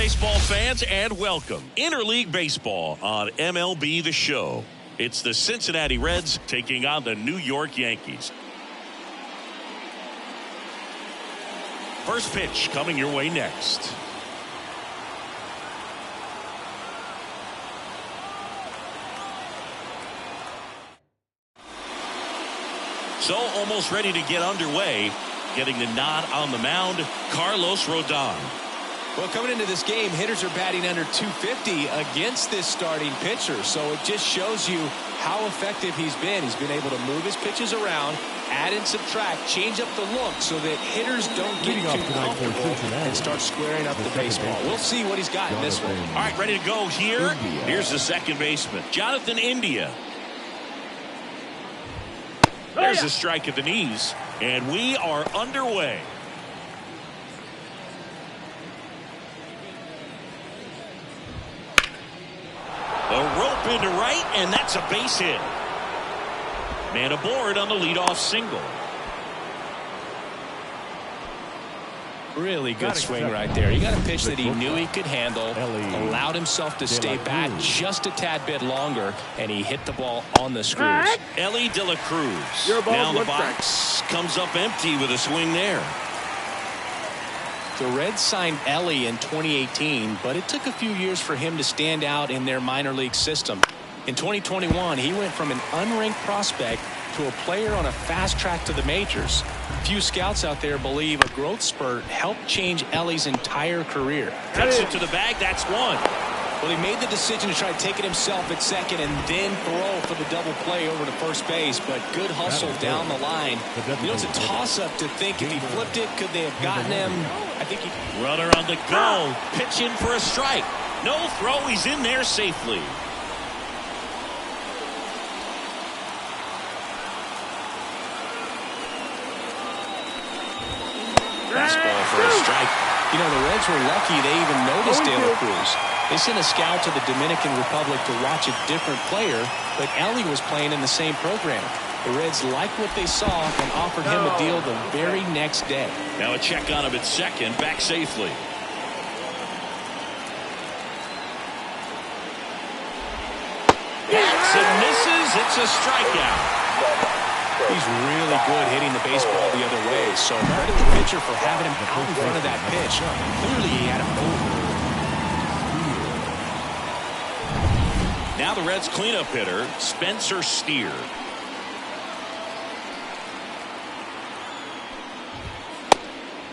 baseball fans, and welcome. Interleague Baseball on MLB The Show. It's the Cincinnati Reds taking on the New York Yankees. First pitch coming your way next. So almost ready to get underway. Getting the nod on the mound, Carlos Rodon. Well, coming into this game, hitters are batting under 250 against this starting pitcher. So it just shows you how effective he's been. He's been able to move his pitches around, add and subtract, change up the look so that hitters don't get too comfortable and start squaring up the baseball. We'll see what he's got in this one. All right, ready to go here. Here's the second baseman, Jonathan India. There's a strike at the knees, and we are underway. A rope into right, and that's a base hit. Man aboard on the leadoff single. Really good swing right there. He got a pitch that he knew he could handle, allowed himself to stay back just a tad bit longer, and he hit the ball on the screws. Ellie De La Cruz. Now the box comes up empty with a swing there. The Reds signed Ellie in 2018, but it took a few years for him to stand out in their minor league system. In 2021, he went from an unranked prospect to a player on a fast track to the majors. Few scouts out there believe a growth spurt helped change Ellie's entire career. Cuts it to the bag. That's one. Well, he made the decision to try to take it himself at second and then throw for the double play over to first base, but good hustle down the line. You know, it's a toss-up to think if he flipped it, could they have gotten him? I think he... Runner on the go. Pitch in for a strike. No throw. He's in there safely. Fastball for a strike. You know, the Reds were lucky they even noticed De La Cruz. They sent a scout to the Dominican Republic to watch a different player, but Ellie was playing in the same program. The Reds liked what they saw and offered him a deal the very next day. Now a check on him at second, back safely. Hits and misses. It's a strikeout. He's really good hitting the baseball the other way, so credit the pitcher for having him out in front of that pitch. Clearly he had him over. Now the Reds cleanup hitter, Spencer Steer.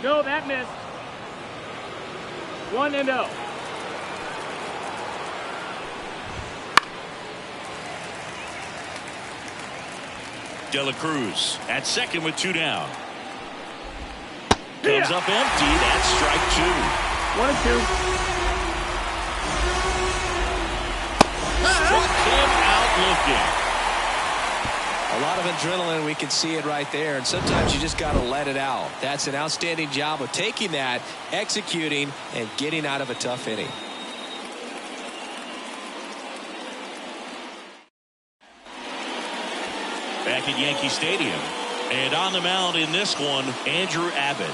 No, that missed. 1-0. De La Cruz at second with two down. Comes up empty. That's strike two. 1-2. Struck him out looking. A lot of adrenaline, we can see it right there, and sometimes you just got to let it out. That's an outstanding job of taking that, executing, and getting out of a tough inning. Back at Yankee Stadium, and on the mound in this one, Andrew Abbott.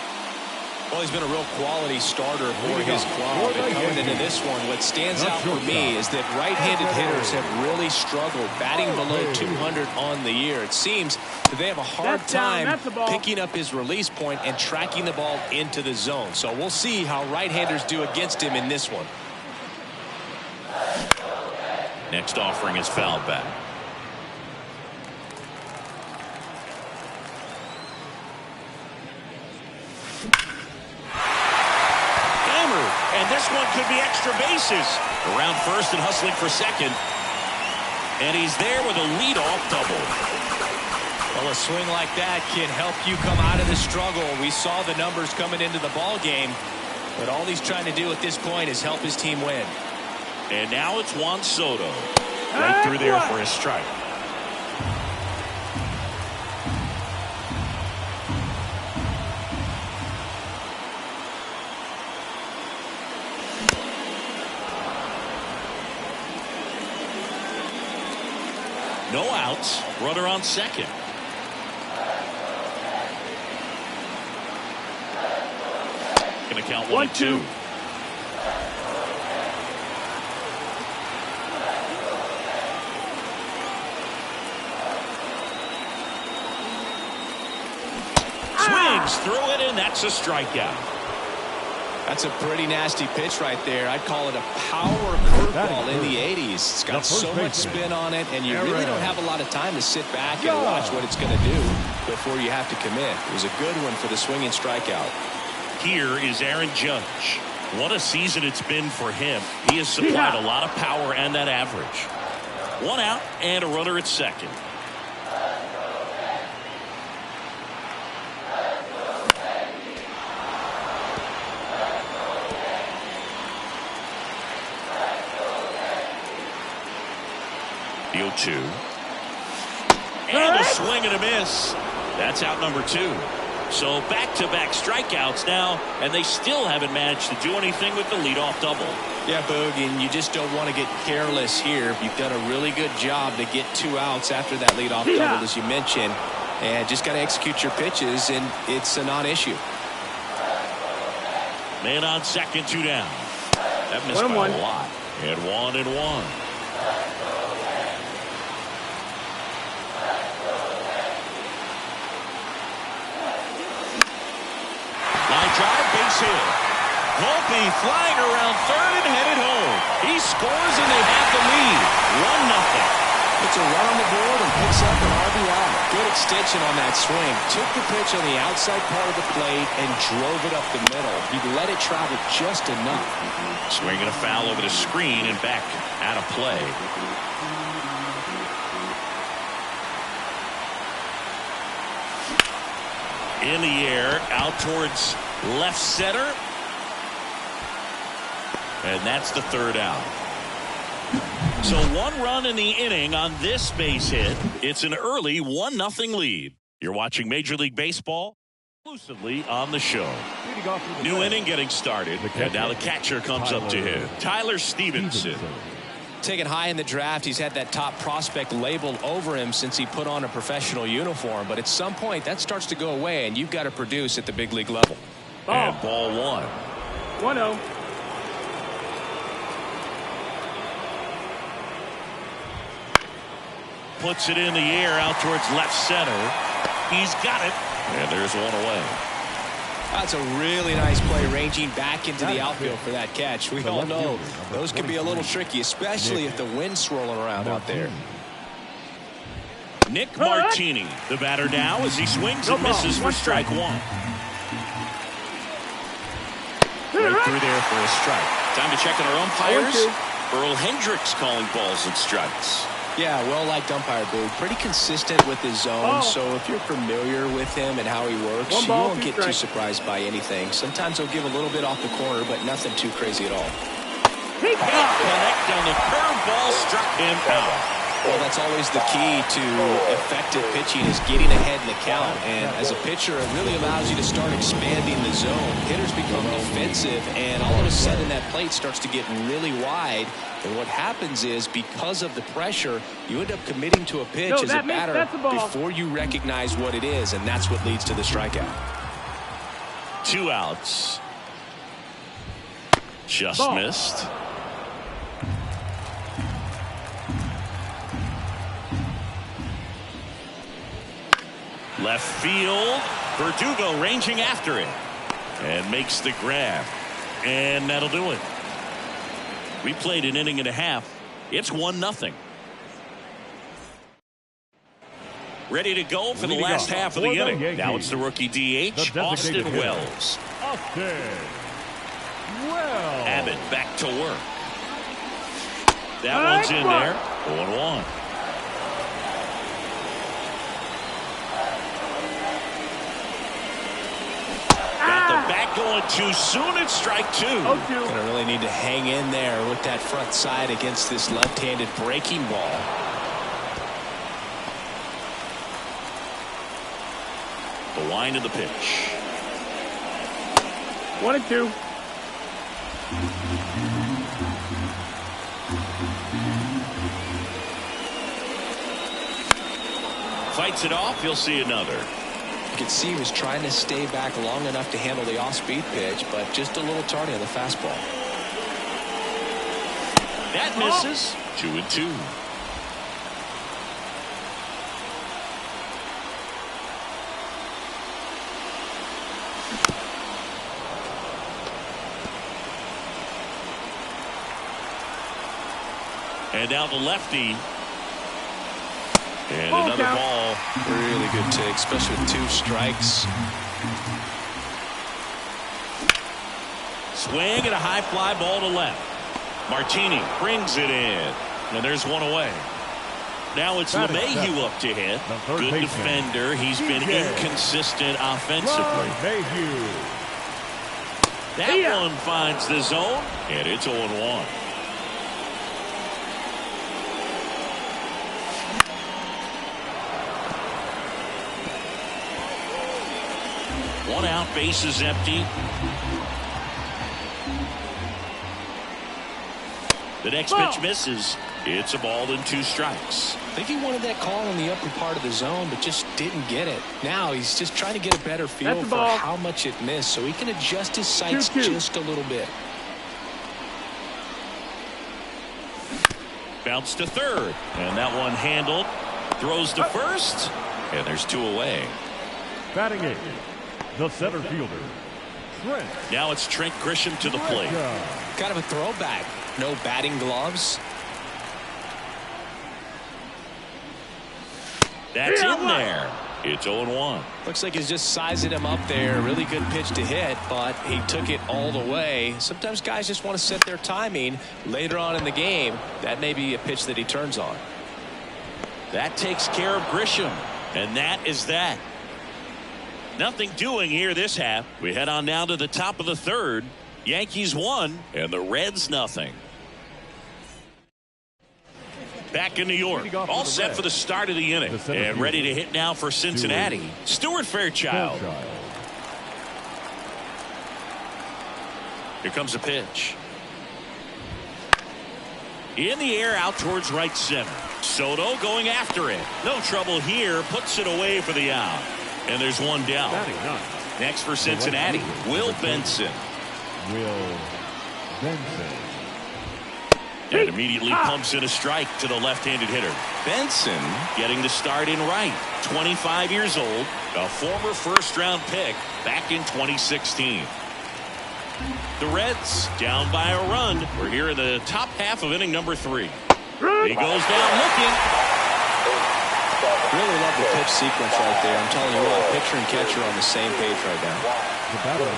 Well, he's been a real quality starter for his club. And coming into this one, what stands out for me is that right-handed hitters have really struggled, batting below 200 on the year. It seems that they have a hard time picking up his release point and tracking the ball into the zone. So we'll see how right-handers do against him in this one. Next offering is fouled back. And this one could be extra bases. Around first and hustling for second. And he's there with a leadoff double. Well, a swing like that can help you come out of the struggle. We saw the numbers coming into the ball game, but all he's trying to do at this point is help his team win. And now it's Juan Soto. Right through there for a strike. No outs. Runner on second. Gonna count 1-2. swings through it, and that's a strikeout. That's a pretty nasty pitch right there. I'd call it a power curveball in the 80s. It's got so much spin on it, and you really don't have a lot of time to sit back and watch what it's going to do before you have to commit. It was a good one for the swinging strikeout. Here is Aaron Judge. What a season it's been for him. He has supplied a lot of power and that average. One out and a runner at second. The 0-2. And a swing and a miss. That's out number 2. So back-to-back strikeouts now, and they still haven't managed to do anything with the leadoff double. Yeah, Boog, and you just don't want to get careless here. You've done a really good job to get 2 outs after that leadoff double, as you mentioned, and just got to execute your pitches, and it's a non-issue. Man on second, 2 down. That missed by a lot. And 1-1. Line drive, base hit. Volpe flying around third and headed home. He scores and they have the lead. 1-0. Puts a run on the board and picks up an RBI. Good extension on that swing. Took the pitch on the outside part of the plate and drove it up the middle. He let it travel just enough. Swinging a foul over the screen and back out of play. In the air, out towards left center. And that's the 3rd out. So 1 run in the inning on this base hit. It's an early 1-0 lead. You're watching Major League Baseball exclusively on the show. New inning getting started. And now the catcher comes up to him. Tyler Stevenson. Taken high in the draft, he's had that top prospect labeled over him since he put on a professional uniform. But at some point, that starts to go away, and you've got to produce at the big league level. And ball 1. 1-0. Puts it in the air out towards left center. He's got it. And there's 1 away. That's a really nice play, ranging back into the outfield for that catch. We all know those can be a little tricky, especially if the wind's swirling around out there. Nick Martini, the batter now, as he swings and misses for strike 1. Right through there for a strike. Time to check on our umpires. Earl Hendricks calling balls and strikes. Yeah, well-liked umpire, Boog. Pretty consistent with his zone, so if you're familiar with him and how he works, you won't get too surprised by anything. Sometimes he'll give a little bit off the corner, but nothing too crazy at all. He can't connect on the curveball, struck him out. Well, that's always the key to effective pitching, is getting ahead in the count. And as a pitcher, it really allows you to start expanding the zone. Hitters become defensive, and all of a sudden that plate starts to get really wide. And what happens is, because of the pressure, you end up committing to a pitch as a batter before you recognize what it is, and that's what leads to the strikeout. 2 outs. Just missed. Left field. Verdugo ranging after it. And makes the grab. And that'll do it. We played an inning and a half. It's 1-0. Ready to go for the last half of the inning. Now it's the rookie DH, Austin Wells. Abbott back to work. That one's in there. 0-1. Back going too soon. It's strike 2. Gonna really need to hang in there with that front side against this left-handed breaking ball. The wind of the pitch. 1-2. Fights it off. You'll see another. You can see he was trying to stay back long enough to handle the off-speed pitch, but just a little tardy on the fastball. That misses. 2-2. And now the lefty. And Ball another count. ball. Really good take, especially with 2 strikes. Swing and a high fly ball to left. Martini brings it in. And there's one away. Now it's LeMahieu up to hit. Good defender. He's been inconsistent offensively. That one finds the zone, and it's 0-1. One out, bases empty. The next pitch misses. It's a ball and 2 strikes. I think he wanted that call in the upper part of the zone, but just didn't get it. Now he's just trying to get a better feel for how much it missed so he can adjust his sights just a little bit. Bounce to third, and that one handled. Throws to first, and there's 2 away. Batting 8, the center fielder, Trent. Now it's Trent Grisham to the plate. Kind of a throwback. No batting gloves. That's in there. It's 0-1. Looks like he's just sizing him up there. Really good pitch to hit, but he took it all the way. Sometimes guys just want to set their timing later on in the game. That may be a pitch that he turns on. That takes care of Grisham, and that is that. Nothing doing here this half. We head on now to the top of the third. Yankees 1 and the Reds nothing. Back in New York, all set for the start of the inning, and ready to hit now for Cincinnati. Stuart Fairchild. Here comes a pitch. In the air, out towards right center. Soto going after it. No trouble here. Puts it away for the out. And there's one down. Next for Cincinnati, Will Benson. And immediately pumps in a strike to the left-handed hitter. Benson getting the start in right. 25 years old, a former first-round pick back in 2016. The Reds down by a run. We're here in the top half of inning number 3. He goes down looking. Really love the pitch sequence right there. I'm telling you what, pitcher and catcher on the same page right now.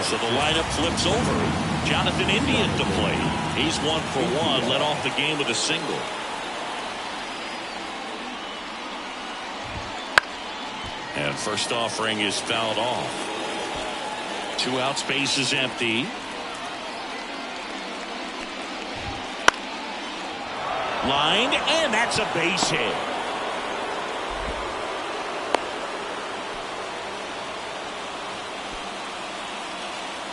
So the lineup flips over. Jonathan India at the plate. He's 1 for 1. Led off the game with a single. And first offering is fouled off. 2 outs, base is empty. Lined, and that's a base hit.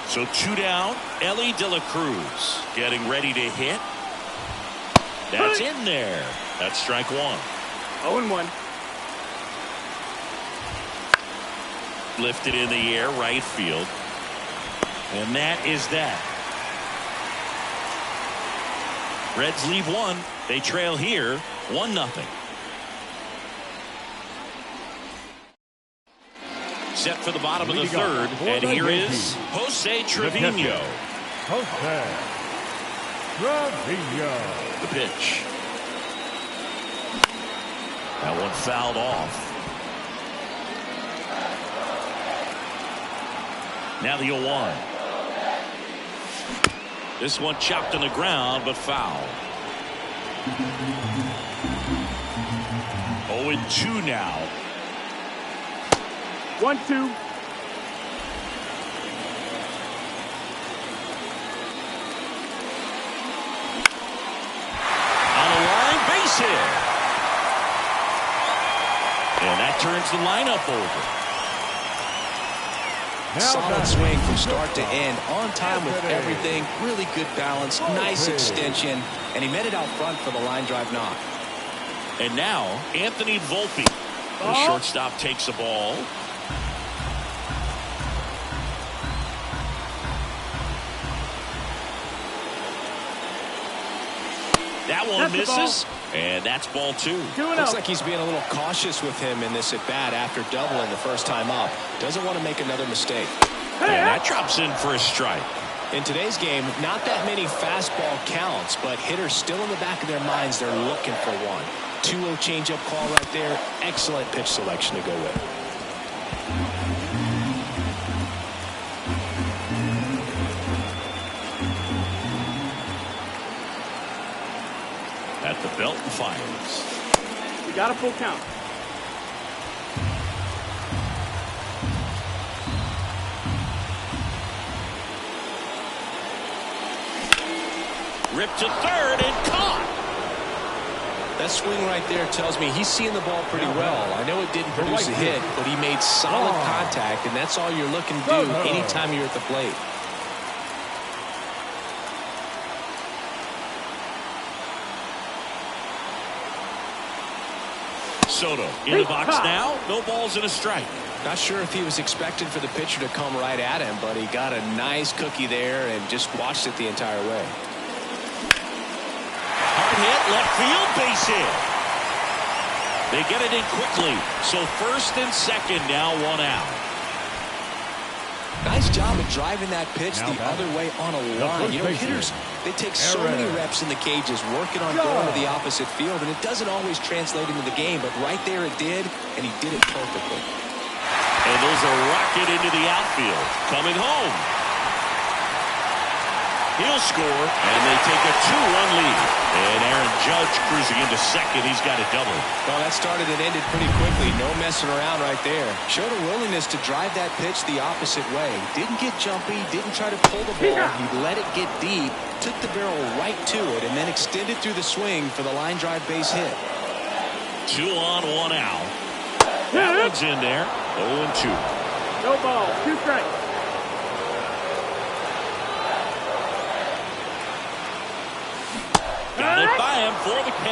So 2 down. Ellie De La Cruz getting ready to hit. That's in there. That's strike 1. 0-1. Lifted in the air, right field. And that is that. Reds leave 1. They trail here 1-0. Set for the bottom of the third, and here is Jose Trevino. The pitch. That one fouled off. Now the 0-1. This one chopped on the ground, but foul. 0-2 now. 1-2. On the line, base hit. And that turns the lineup over. Solid swing from start to end. On time with everything. Really good balance. Nice extension. And he met it out front for the line drive knock. And now, Anthony Volpe. The shortstop takes the ball. That one misses, and that's ball 2. Looks like he's being a little cautious with him in this at-bat after doubling the first time up. Doesn't want to make another mistake. And that drops in for a strike. In today's game, not that many fastball counts, but hitters still in the back of their minds, they're looking for one. 2-0 changeup call right there. Excellent pitch selection to go with. At the belt and fires. You got a full count. Ripped to third and caught. That swing right there tells me he's seeing the ball pretty well. I know it didn't produce a hit, but he made solid contact, and that's all you're looking to do anytime you're at the plate. Soto in the box now. No balls and a strike. Not sure if he was expecting for the pitcher to come right at him, but he got a nice cookie there and just watched it the entire way. Hard hit, left field, base hit. They get it in quickly. So first and second now, one out. Nice job of driving that pitch the other way on a line. You know, hitters, they take so many reps in the cages working on going to the opposite field, and it doesn't always translate into the game, but right there it did, and he did it perfectly. And there's a rocket into the outfield. Coming home. He'll score, and they take a 2-1 lead. And Aaron Judge cruising into second. He's got a double. Well, that started and ended pretty quickly. No messing around right there. Showed a willingness to drive that pitch the opposite way. Didn't get jumpy, didn't try to pull the ball. He let it get deep, took the barrel right to it, and then extended through the swing for the line drive base hit. 2 on, 1 out. That one's in there. 0-2. No ball. 2 strikes. Got it by him for the K.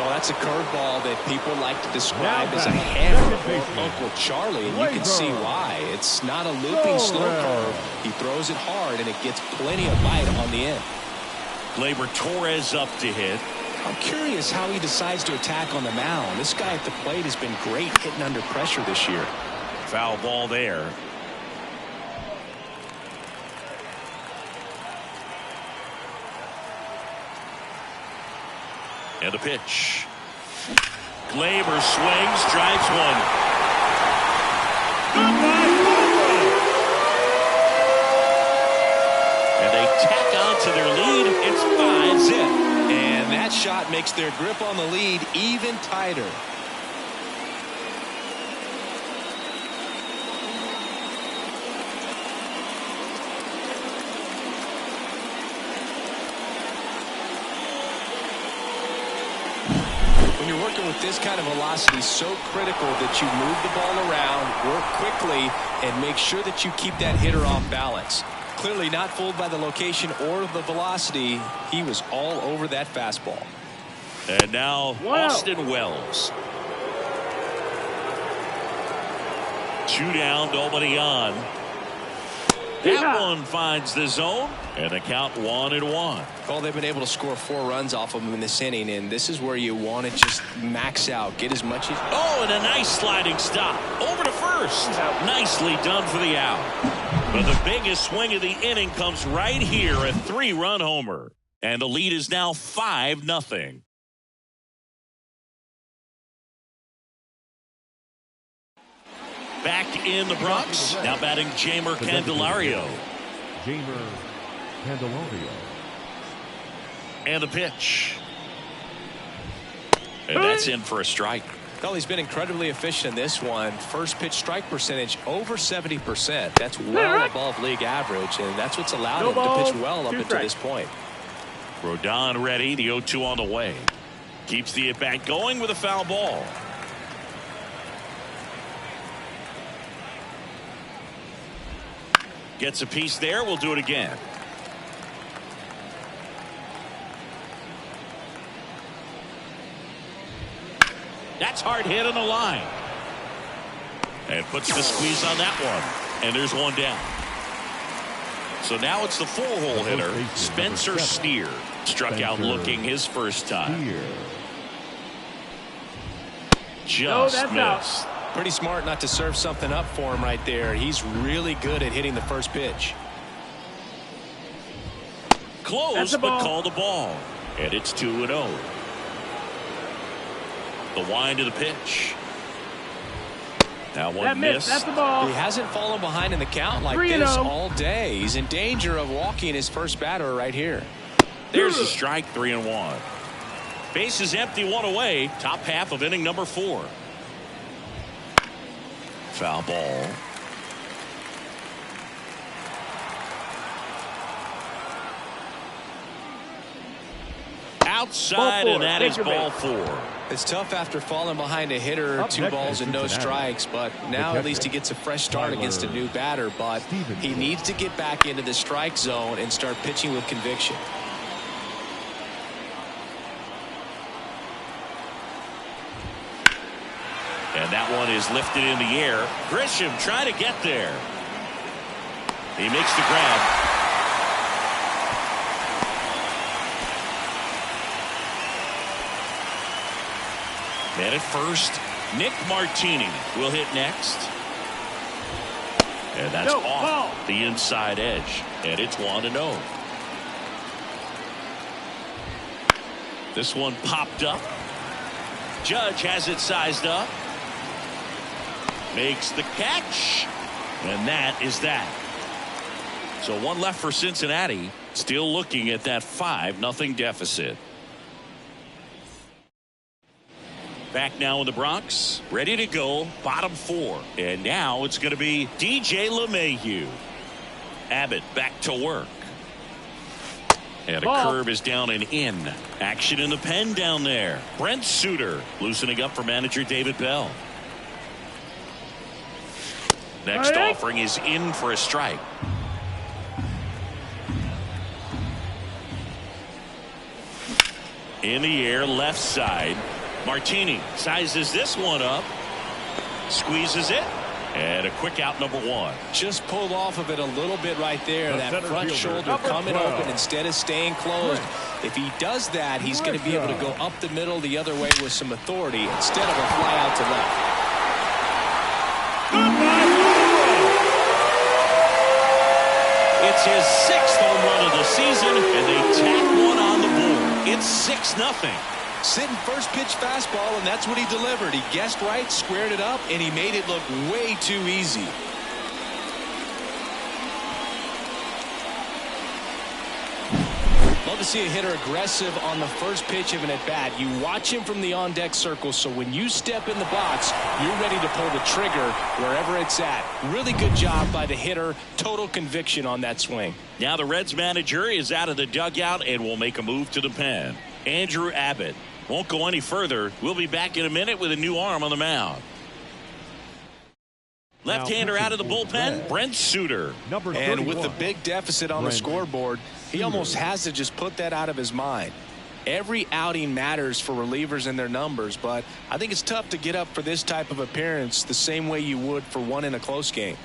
Oh, that's a curveball that people like to describe as a hammer for Uncle Charlie, and you can see why. It's not a looping slow curve. He throws it hard, and it gets plenty of bite on the end. Gleyber Torres up to hit. I'm curious how he decides to attack on the mound. This guy at the plate has been great hitting under pressure this year. Foul ball there. And the pitch. Gleyber swings, drives one. And they tack on to their lead. It's 5-zip. And that shot makes their grip on the lead even tighter. When you're working with this kind of velocity, so critical that you move the ball around, work quickly, and make sure that you keep that hitter off balance. Clearly not fooled by the location or the velocity. He was all over that fastball. And now Austin Wells. 2 down, nobody on. That one finds the zone, and the count 1-1. Well, they've been able to score 4 runs off of him in this inning, and this is where you want to just max out, get as much as... Oh, and a nice sliding stop. Over to first. Nicely done for the out. But the biggest swing of the inning comes right here, a 3-run homer. And the lead is now 5-0. Back in the Bronx, now batting Jeimer Candelario. Jeimer Candelario. And the pitch. And that's in for a strike. Well, he's been incredibly efficient in this one. First pitch strike percentage over 70%. That's well above league average, and that's what's allowed him to pitch well up until this point. Rodon ready, the 0-2 on the way. Keeps the at-bat going with a foul ball. Gets a piece there. We'll do it again. That's hard hit on the line. And puts the squeeze on that one. And there's one down. So now it's the 4-hole hitter, Spencer Steer. Struck out looking his first time. Just missed. Pretty smart not to serve something up for him right there. He's really good at hitting the first pitch. Close, but call the ball. And it's 2-0. The wind of the pitch. Now one miss. That's the ball. He hasn't fallen behind in the count like this all day. He's in danger of walking his first batter right here. There's a strike, 3-1. Base is empty, one away. Top half of inning number 4. Foul ball. Outside, and that is ball 4. It's tough after falling behind a hitter, 2 balls and no strikes, but now at least he gets a fresh start against a new batter, but he needs to get back into the strike zone and start pitching with conviction. And that one is lifted in the air. Grisham trying to get there. He makes the grab. Man at first, Nick Martini will hit next. And that's off the inside edge. And it's 1-0. This one popped up. Judge has it sized up. Makes the catch. And that is that. So one left for Cincinnati. Still looking at that 5-0 deficit. Back now in the Bronx, ready to go, bottom 4. And now it's going to be DJ LeMahieu. Abbott back to work. And a curve is down and in. Action in the pen down there. Brent Suter loosening up for manager David Bell. Next offering is in for a strike. In the air, left side. Martini sizes this one up, squeezes it, and a quick out, number 1. Just pulled off of it a little bit right there. That front shoulder coming open instead of staying closed. If he does that, he's going to be able to go up the middle the other way with some authority instead of a fly out to left. It's his 6th home run of the season, and they tack one on the board. It's 6-0. Sitting first pitch fastball, and that's what he delivered. He guessed right, squared it up, and he made it look way too easy. Love to see a hitter aggressive on the first pitch of an at-bat. You watch him from the on-deck circle, so when you step in the box, you're ready to pull the trigger wherever it's at. Really good job by the hitter. Total conviction on that swing. Now the Reds manager is out of the dugout and will make a move to the pen. Andrew Abbott won't go any further. We'll be back in a minute with a new arm on the mound. Left-hander out of the bullpen, Brent Suter. And with the big deficit on the scoreboard, he almost has to just put that out of his mind. Every outing matters for relievers and their numbers, but I think it's tough to get up for this type of appearance the same way you would for one in a close game.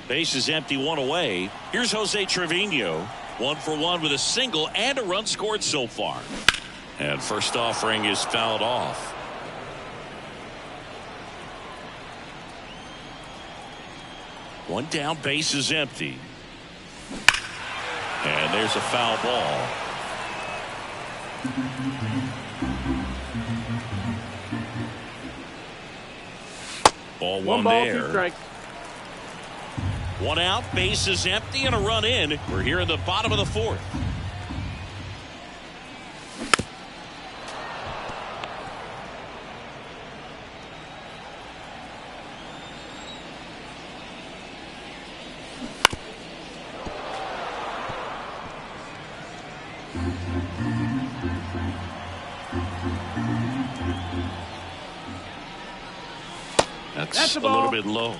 Base is empty, one away. Here's Jose Trevino. 1 for 1 with a single and a run scored so far. And first offering is fouled off. One down, base is empty. And there's a foul ball. Ball one there. 2 strikes. One out, base is empty, and a run in. We're here in the bottom of the 4th. That's a little bit low.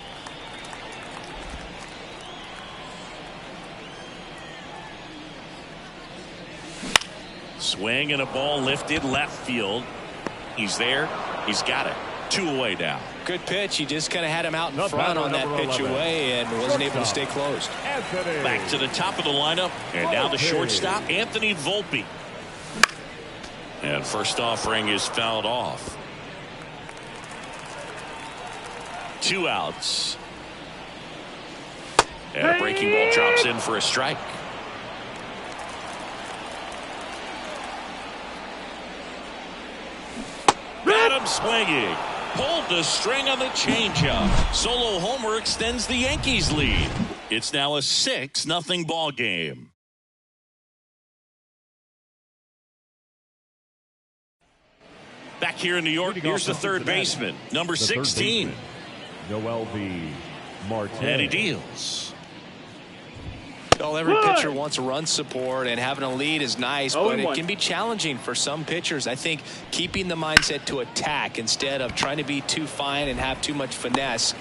Swing and a ball lifted left field. He's there. He's got it. 2 away now. Good pitch. He just kind of had him out in front on that pitch away and wasn't able to stay closed. Back to the top of the lineup. And now the shortstop, Anthony Volpe. And first offering is fouled off. 2 outs. And a breaking ball drops in for a strike. at him swinging. Pulled the string on the changeup. Solo homer extends the Yankees lead. It's now a 6-0 ball game. Back here in New York, here's the third baseman, number 16. Noel B. Martin. And he deals. Well, every pitcher wants run support, and having a lead is nice, but it can be challenging for some pitchers. I think keeping the mindset to attack instead of trying to be too fine and have too much finesse.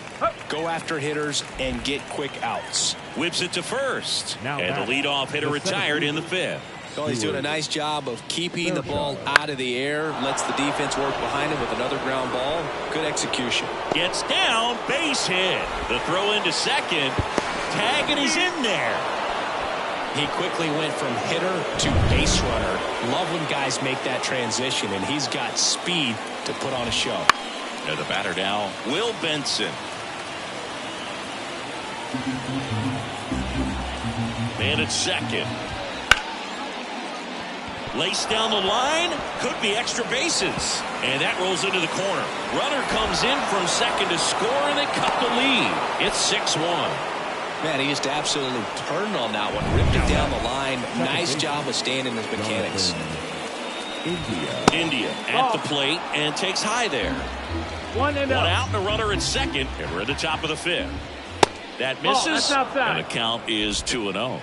Go after hitters and get quick outs. Whips it to first. And the leadoff hitter retired in the fifth. Well, he's doing a nice job of keeping the ball out of the air. Lets the defense work behind him with another ground ball. Good execution. Gets down, base hit. The throw into second. Tag, and he's in there. He quickly went from hitter to base runner. Love when guys make that transition, and he's got speed to put on a show. And the batter now, Will Benson. Man at second. Laced down the line, could be extra bases. And that rolls into the corner. Runner comes in from second to score, and they cut the lead. It's 6-1. Man, he just absolutely turned on that one, ripped it down the line. Nice job of staying in his mechanics. India at the plate and takes high there. One out and a runner at second, and we're at the top of the fifth. That misses, and the count is 2-0.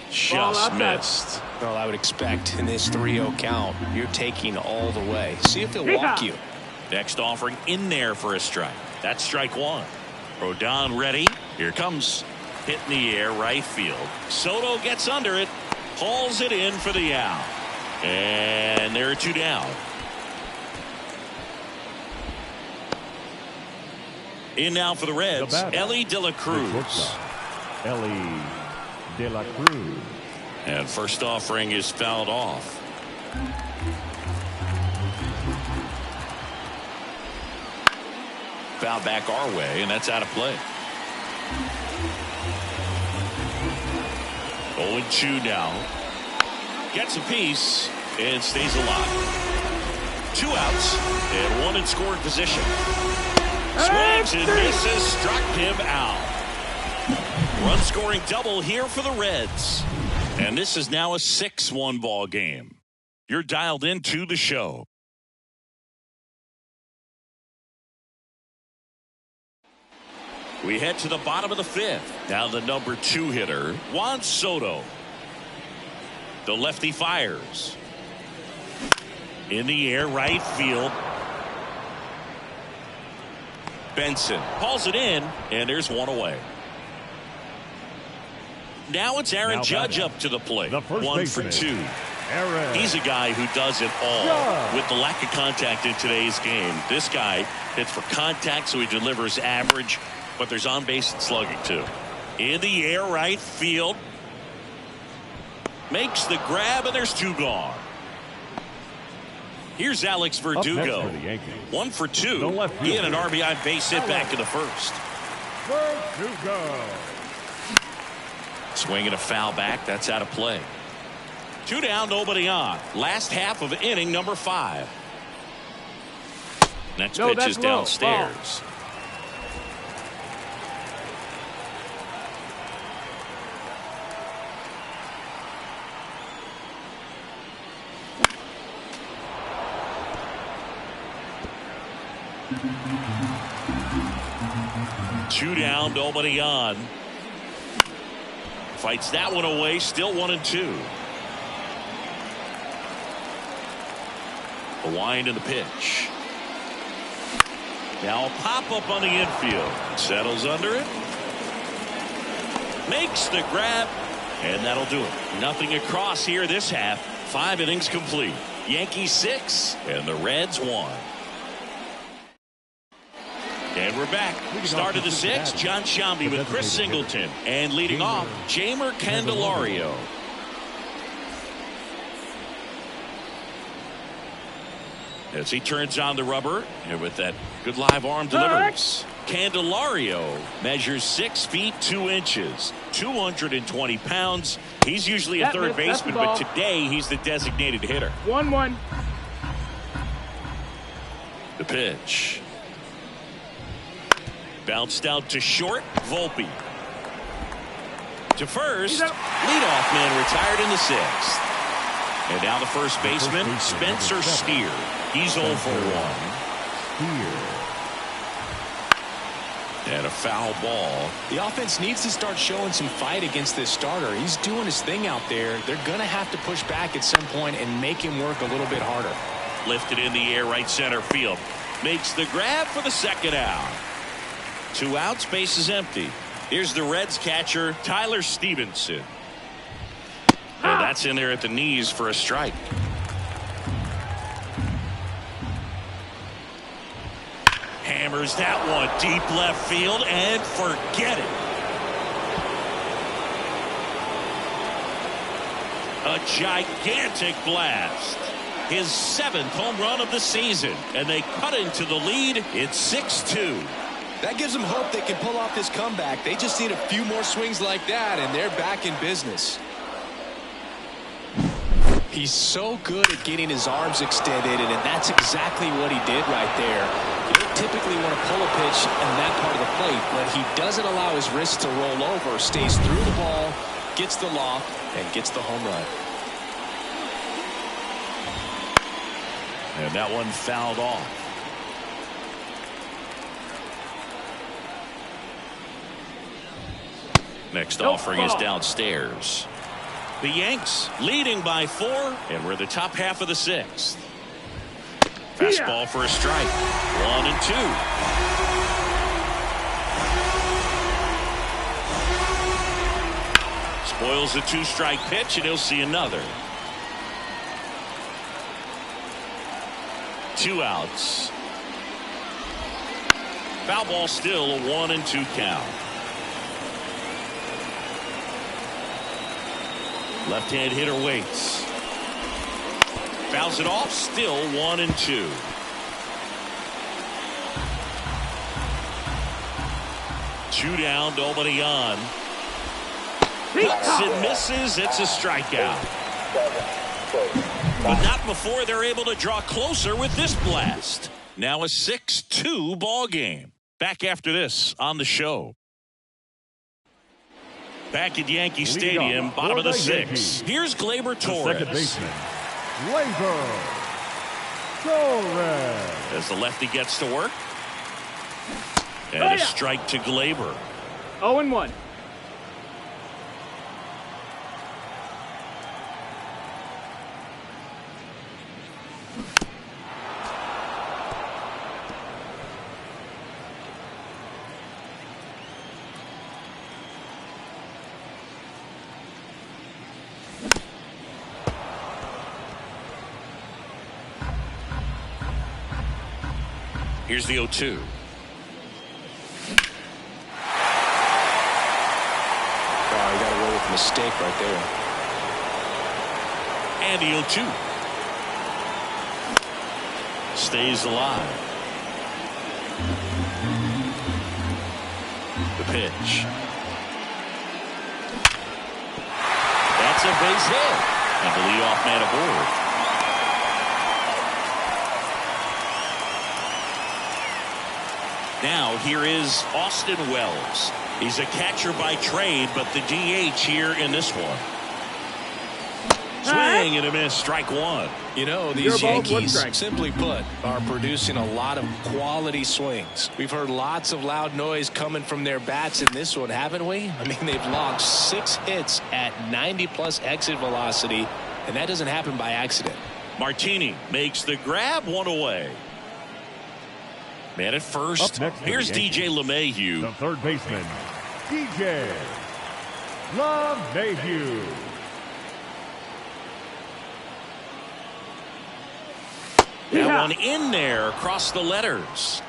Just missed. Well, I would expect in this 3-0 count, you're taking all the way. See if they'll walk you. Next offering in there for a strike. That's strike one. Rodon ready. Here comes. Hit in the air, right field. Soto gets under it. Hauls it in for the out. And there are two down. In now for the Reds, Ellie De La Cruz. Ellie De La Cruz. And first offering is fouled off. Foul back our way, and that's out of play. 0-2 now. Gets a piece and stays alive. 2 outs and 1 in scoring position. Swings and misses, struck him out. Run scoring double here for the Reds. And this is now a 6-1 ball game. You're dialed into the show. We head to the bottom of the fifth. Now the number 2 hitter, Juan Soto. The lefty fires. In the air, right field. Benson hauls it in, and there's one away. Now it's Aaron Judge up to the plate. 1 for 2. He's a guy who does it all with the lack of contact in today's game. This guy hits for contact, so he delivers average. But there's on base and slugging too. In the air, right field. Makes the grab, and there's 2 gone. Here's Alex Verdugo. 1 for 2. He had an RBI base hit back in the first. Verdugo. Swinging a foul back. That's out of play. 2 down, nobody on. Last half of inning number 5. Next pitch is downstairs. Ball. Two down, nobody on. Fights that one away, still 1-2. A wind in the pitch. Now a pop up on the infield. Settles under it. Makes the grab, and that'll do it. Nothing across here this half. 5 innings complete. Yankees 6 and the Reds 1. And we're back. Start of the 6th. John Shambi with Chris Singleton. And leading off, Jamer Candelario. As he turns on the rubber, and with that good live arm delivers. Candelario measures 6 feet 2 inches, 220 pounds. He's usually a third baseman, but today he's the designated hitter. 1-1. The pitch. Bounced out to short. Volpe. To first. Leadoff man retired in the 6th. And now the first baseman, Spencer Steer. He's 0 for 1. And a foul ball. The offense needs to start showing some fight against this starter. He's doing his thing out there. They're going to have to push back at some point and make him work a little bit harder. Lifted in the air, right center field. Makes the grab for the 2nd out. 2 outs, base is empty. Here's the Reds catcher, Tyler Stevenson. And that's in there at the knees for a strike. Hammers that one deep left field and forget it. A gigantic blast. His 7th home run of the season. And they cut into the lead. It's 6-2. That gives them hope they can pull off this comeback. They just need a few more swings like that, and they're back in business. He's so good at getting his arms extended, and that's exactly what he did right there. You don't typically want to pull a pitch in that part of the plate, but he doesn't allow his wrist to roll over, stays through the ball, gets the loft, and gets the home run. And that one fouled off. Next offering is downstairs. The Yanks leading by 4, and we're the top half of the 6th. Fastball for a strike. 1-2. Spoils the 2-strike pitch, and he'll see another. 2 outs. Foul ball still a 1-2 count. Left-hand hitter waits. Fouls it off. Still 1-2. Two down. Nobody on. Hits and misses. It's a strikeout. But not before they're able to draw closer with this blast. Now a 6-2 ball game. Back after this on the show. Back at Yankee Stadium, bottom of the 6th. Here's Gleyber Torres. Second baseman, Gleyber Torres. As the lefty gets to work. And a strike to Gleyber. 0-1. Here's the 0-2. Oh, he got away with a mistake right there. And the 0-2. Stays alive. The pitch. That's a base hit. And the leadoff man aboard. Now here is Austin Wells. He's a catcher by trade, but the DH here in this one. Swing and a miss, strike 1. You know, these Yankees, simply put, are producing a lot of quality swings. We've heard lots of loud noise coming from their bats in this one, haven't we? I mean, they've logged 6 hits at 90-plus exit velocity, and that doesn't happen by accident. Martini makes the grab, 1 away. Man at first. Here's DJ LeMahieu. The third baseman, DJ LeMahieu. That one in there across the letters.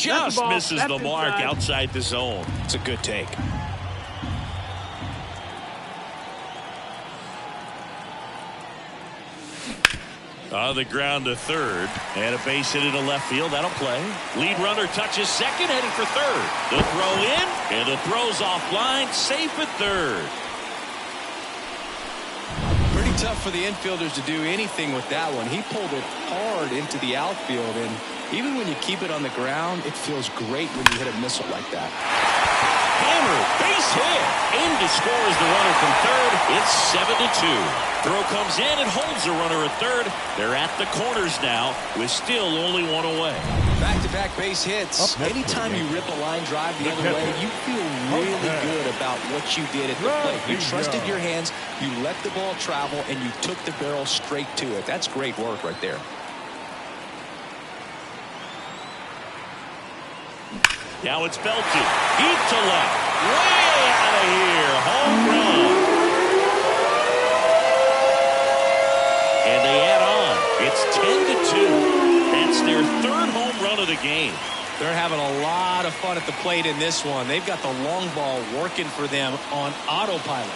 just misses the mark outside the zone. It's a good take. On the ground to third, and a base hit into left field. That'll play. Lead runner touches second, heading for third. The throw in, and the throw's offline, safe at third. Pretty tough for the infielders to do anything with that one. He pulled it hard into the outfield, and even when you keep it on the ground, it feels great when you hit a missile like that. Hammer, base hit. In to score is the runner from third. It's 7-2. Throw comes in and holds the runner at third. They're at the corners now with still only one away. Back-to-back base hits. Anytime you rip a line drive the other way, you feel really good about what you did at the plate. You trusted your hands, you let the ball travel, and you took the barrel straight to it. That's great work right there. Now it's belted. Deep to left. Way out of here. Home run. And they add on. It's 10-2. That's their third home run of the game. They're having a lot of fun at the plate in this one. They've got the long ball working for them on autopilot.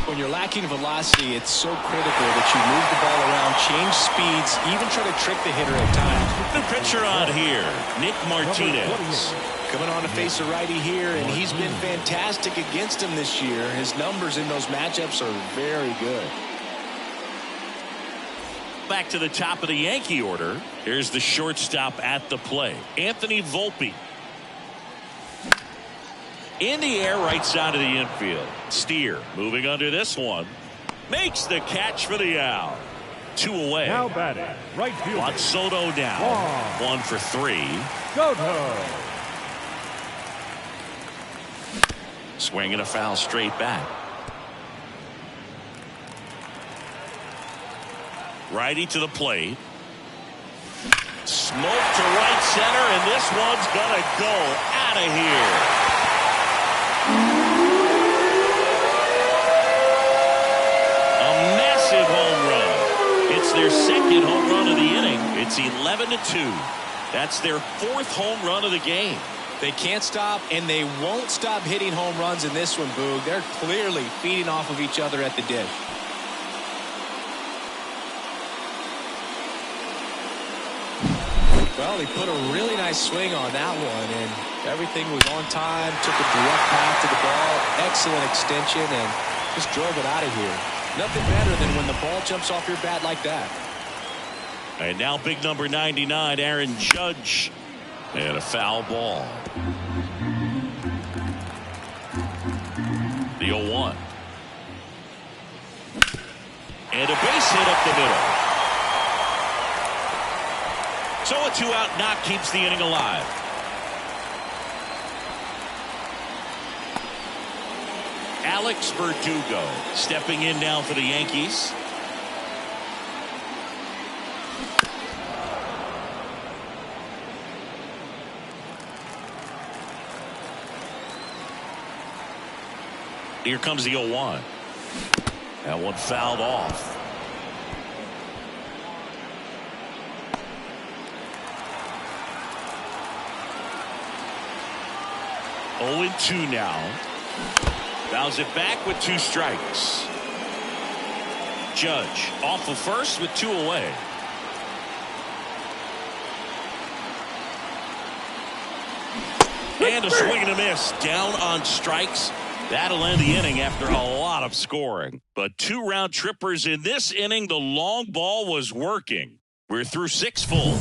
When you're lacking velocity, it's so critical that you move the ball around, change speeds, even try to trick the hitter at times. The pitcher on here, Nick Martinez. Coming on to face a righty here, and he's been fantastic against him this year. His numbers in those matchups are very good. Back to the top of the Yankee order. Here's the shortstop at the plate, Anthony Volpe. In the air, right side of the infield. Steer moving under this one. Makes the catch for the out. 2 away. Now batting, right field. Juan Soto down. 1 for 3. Soto. Swinging a foul straight back. Righty to the plate. Smoke to right center, and this one's gonna go out of here. Home run. It's their second home run of the inning. It's 11-2. That's their 4th home run of the game. They can't stop, and they won't stop hitting home runs in this one, Boog. They're clearly feeding off of each other at the dish. Well, he put a really nice swing on that one, and everything was on time, took a direct path to the ball, excellent extension, and just drove it out of here. Nothing better than when the ball jumps off your bat like that. And now big number 99, Aaron Judge. And a foul ball. The 0-1. And a base hit up the middle. So a 2-out knock keeps the inning alive. Alex Verdugo stepping in now for the Yankees. Here comes the 0-1. That one fouled off. Oh, 0-2 now. Fouls it back with 2 strikes. Judge off of first with 2 away. And a swing and a miss. Down on strikes. That'll end the inning after a lot of scoring. But 2 round trippers in this inning. The long ball was working. We're through 6 full.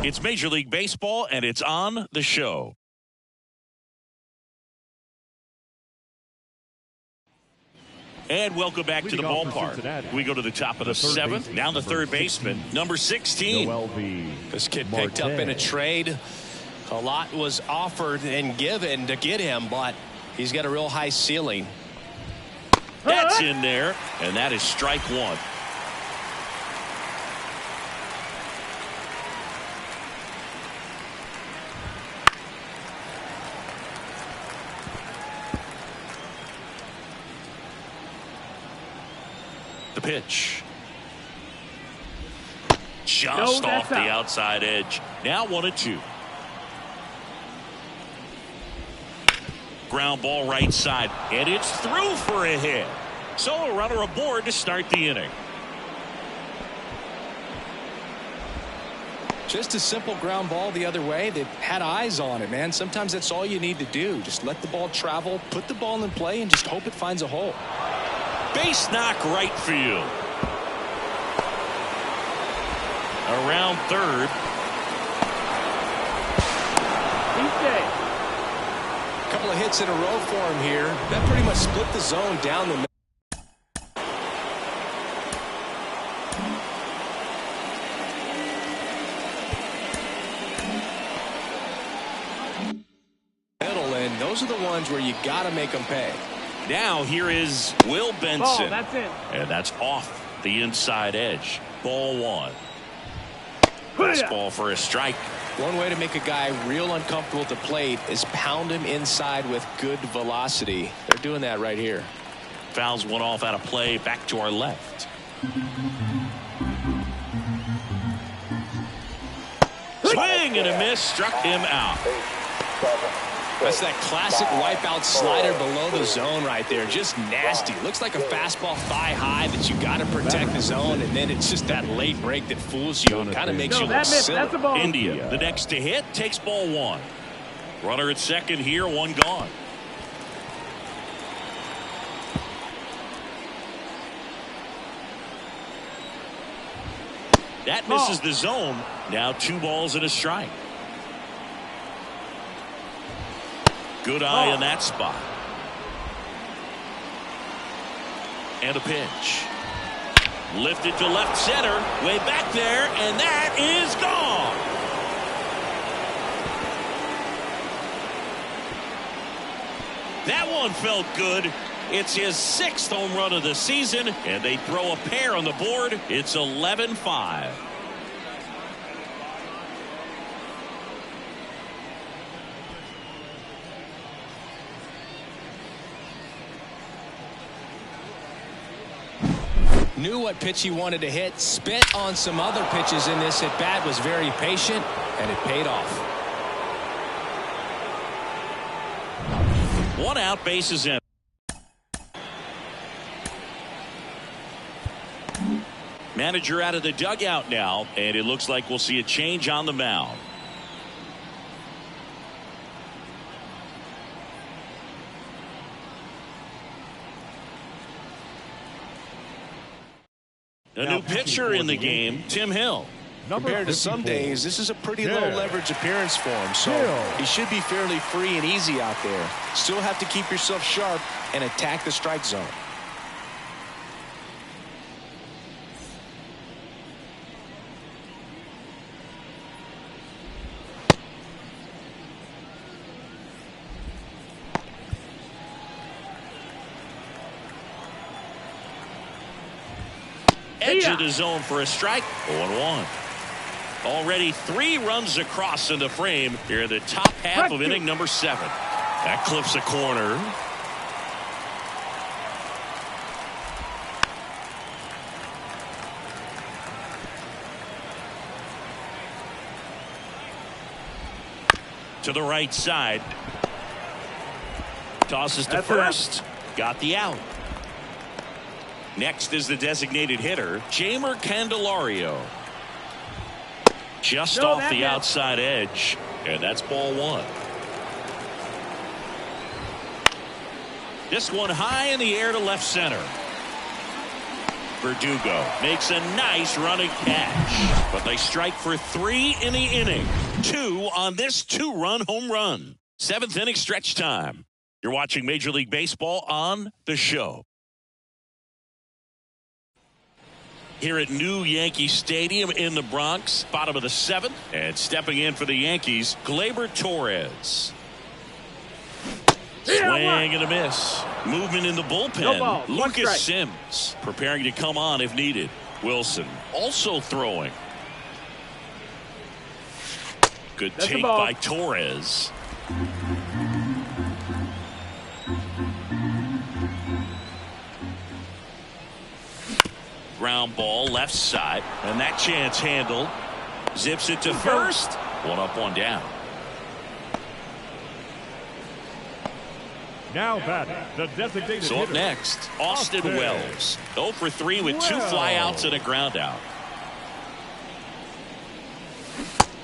It's Major League Baseball, and it's on the show. And welcome back to the ballpark. We go to the top of the 7th. Now the third baseman, number 16. This kid picked up in a trade. A lot was offered and given to get him, but he's got a real high ceiling. That's in there, and that is strike 1. The pitch. Just off the outside edge. Now 1-2. Ground ball right side. And it's through for a hit. So a runner aboard to start the inning. Just a simple ground ball the other way. They had eyes on it, man. Sometimes that's all you need to do. Just let the ball travel, put the ball in play, and just hope it finds a hole. Base knock right field. Around third. A couple of hits in a row for him here. That pretty much split the zone down the middle. And those are the ones where you got to make them pay. Now here is Will Benson. Ball, that's it. And that's off the inside edge. Ball one. Fastball for a strike. One way to make a guy real uncomfortable at the plate is pound him inside with good velocity. They're doing that right here. Fouls one off out of play. Back to our left. Swing and a miss. Struck him out. That's that classic wipeout slider below the zone right there. Just nasty. Looks like a fastball thigh high that you got to protect the zone, and then it's just that late break that fools you and kind of makes you look silly. That's a ball. India, the next to hit, takes ball one. Runner at second here, one gone. That misses the zone. Now 2 balls and a strike. Good eye in that spot. And a pitch. Lifted to left center. Way back there. And that is gone. That one felt good. It's his 6th home run of the season. And they throw a pair on the board. It's 11-5. Knew what pitch he wanted to hit, spit on some other pitches in this at bat, was very patient, and it paid off. 1 out, bases in. Manager out of the dugout now, and it looks like we'll see a change on the mound. A new pitcher in the game, Tim Hill. Compared to some days, this is a pretty low leverage appearance for him, so he should be fairly free and easy out there. Still have to keep yourself sharp and attack the strike zone. Edge of the zone for a strike. 0-1. Already 3 runs across in the frame here in the top half of inning number 7. That clips a corner. To the right side. Tosses to first. Got the out. Next is the designated hitter, Jeimer Candelario. Just off the outside edge, and that's ball 1. This one high in the air to left center. Verdugo makes a nice running catch, but they strike for 3 in the inning. 2 on this 2-run home run. 7th inning stretch time. You're watching Major League Baseball on The Show. Here at New Yankee Stadium in the Bronx, bottom of the 7th, and stepping in for the Yankees, Gleyber Torres. Swing and a miss. Movement in the bullpen. Lucas Sims preparing to come on if needed. Wilson also throwing. Good take by Torres. ground ball left side, and that chance handled. Zips it to first. One up, one down. Now batting, the designated So up hitter, next, Austin Wells. 0 for 3 with 2 flyouts and a ground out.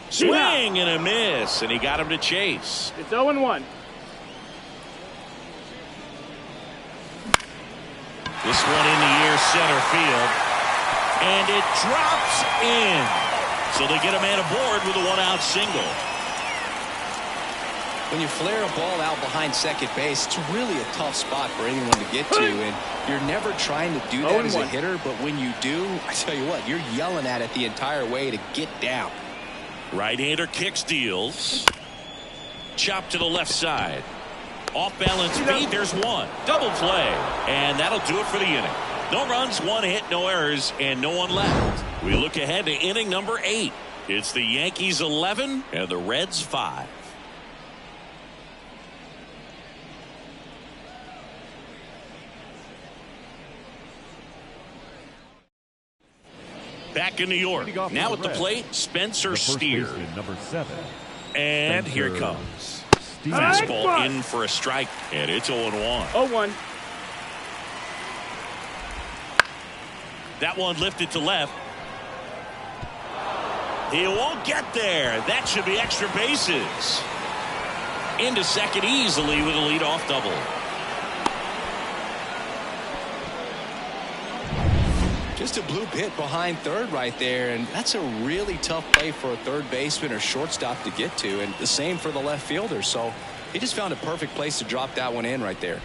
Swing and a miss, and he got him to chase. It's 0-1. This one in the air center field, and it drops in. So they get a man aboard with a 1-out single. When you flare a ball out behind second base, it's really a tough spot for anyone to get to, and you're never trying to do that as a hitter, but when you do, I tell you what, you're yelling at it the entire way to get down. Right-hander kicks, deals. Chop to the left side. Off-balance feed, there's one. Double play, and that'll do it for the inning. No runs, 1 hit, no errors, and no one left. We look ahead to inning number 8. It's the Yankees 11 and the Reds 5. Back in New York. Now at the plate, Spencer Steer. Number 7. And here it comes. Fastball in for a strike, and it's 0-1. 0-1. That one lifted to left. He won't get there. That should be extra bases. Into second easily with a leadoff double. Just a bloop hit behind third right there, and that's a really tough play for a third baseman or shortstop to get to, and the same for the left fielder. So he just found a perfect place to drop that one in right there.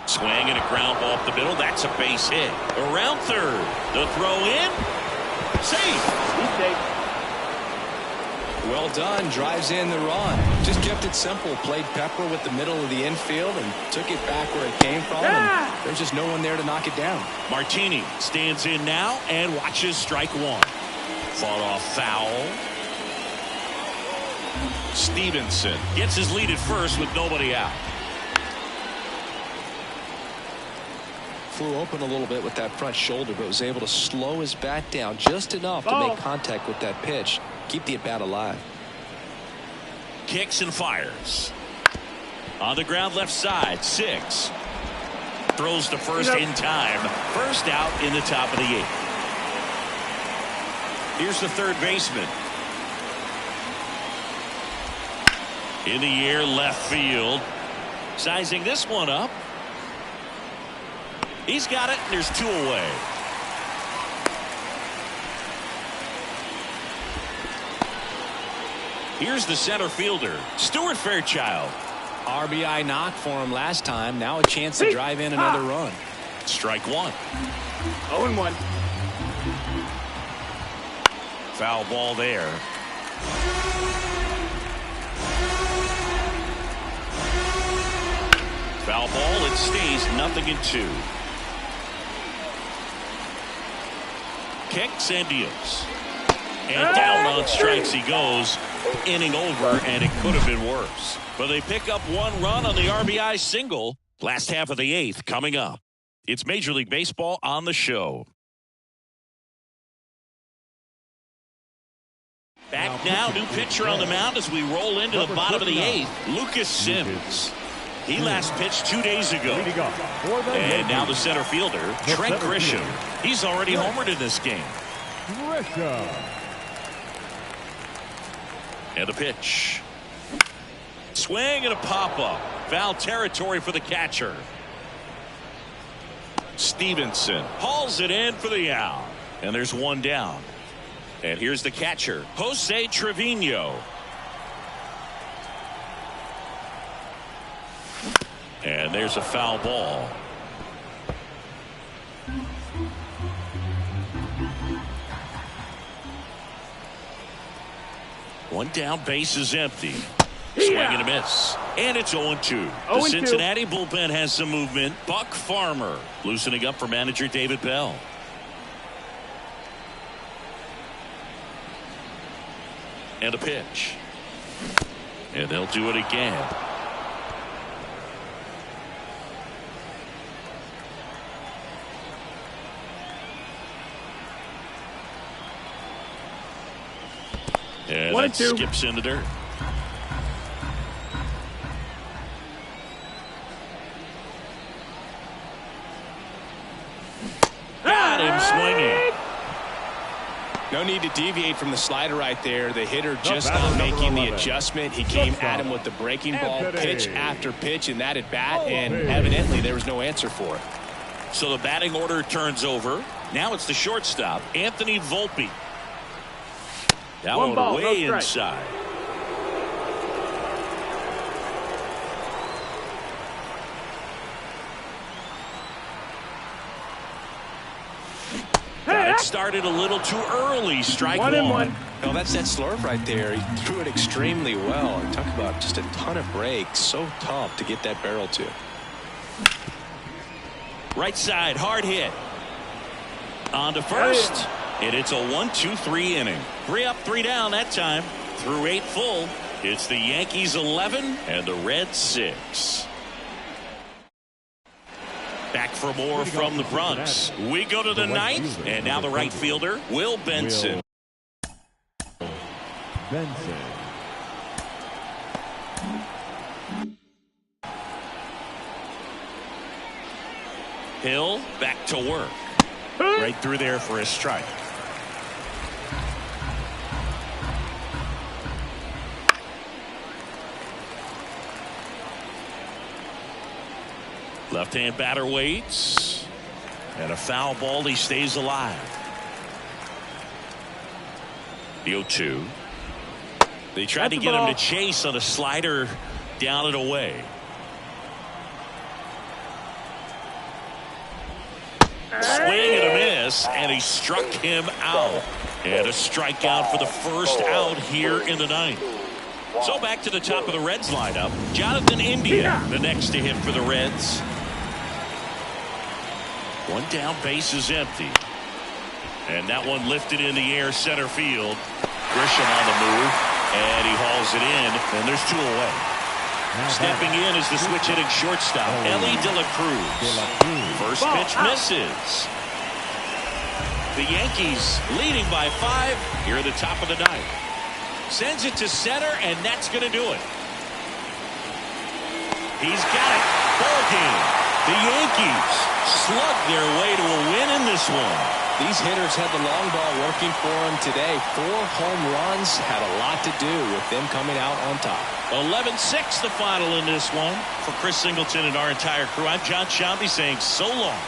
Swing and a ground ball up the middle. That's a base hit. Around third. The throw in. Safe. He's safe. Well done. Drives in the run. Just kept it simple. Played pepper with the middle of the infield and took it back where it came from. And there's just no one there to knock it down. Martini stands in now and watches strike one. Fought off foul. Stevenson gets his lead at first with nobody out. Flew open a little bit with that front shoulder, but was able to slow his bat down just enough to make contact with that pitch. Keep the at-bat alive. Kicks and fires. On the ground left side, 6. Throws to first in time. First out in the top of the 8th. Here's the third baseman. In the air left field. Sizing this one up. He's got it, and there's 2 away. Here's the center fielder, Stuart Fairchild. RBI knock for him last time. Now a chance to drive in another run. Strike one. 0-1. Foul ball there. Foul ball, it stays 0-2. Kicks and deals. And down on strikes he goes. Inning over, and it could have been worse. But they pick up 1 run on the RBI single. Last half of the 8th coming up. It's Major League Baseball on the show. Back now, new pitcher on the mound as we roll into the bottom of the 8th. Lucas Sims. He last pitched 2 days ago. And now the center fielder, Trent Grisham. He's already homered in this game. And a pitch. Swing and a pop-up. Foul territory for the catcher. Stevenson hauls it in for the out. And there's 1 down. And here's the catcher, Jose Trevino. And there's a foul ball. One down, base is empty. Swing and a miss. And it's 0-2. The Cincinnati bullpen has some movement. Buck Farmer loosening up for manager David Bell. And a pitch. And they'll do it again. And 1 that and 2. skips in the dirt. Got him swinging. No need to deviate from the slider right there. The hitter just batter, not number making the 11. adjustment. He came at him with the breaking ball, pitch after pitch, and that at bat, and evidently there was no answer for it. So the batting order turns over. Now it's the shortstop, Anthony Volpe. That One one ball, way no strike. inside. Got it started a little too early. Strike 1 and 1. No, that's that slurve right there. He threw it extremely well. And talk about just a ton of breaks. So tough to get that barrel to. Right side, hard hit. On to first. And it's a 1-2-3 inning. 3 up, 3 down that time. Through 8 full. It's the Yankees 11 and the Reds 6. Back for more from the Bronx. We go to the 9th, and now the right fielder, Will Benson. Hill back to work. Right through there for a strike. Left-hand batter waits. And a foul ball. He stays alive. The 0-2. They tried to get him to chase on a slider down and away. Swing and a miss, and he struck him out. And a strikeout for the first out here in the 9th. So back to the top of the Reds lineup. Jonathan India, the next to hit for the Reds. One down, base is empty. And that one lifted in the air, center field. Grisham on the move, and he hauls it in, and there's 2 away. Stepping in is the switch hitting shortstop, Ellie De La Cruz. First pitch misses. The Yankees leading by 5 here at the top of the 9th. Sends it to center, and that's going to do it. He's got it. Ball game. The Yankees slug their way to a win in this one. These hitters had the long ball working for them today. 4 home runs had a lot to do with them coming out on top. 11-6 the final in this one. For Chris Singleton and our entire crew, I'm John Shambi saying so long.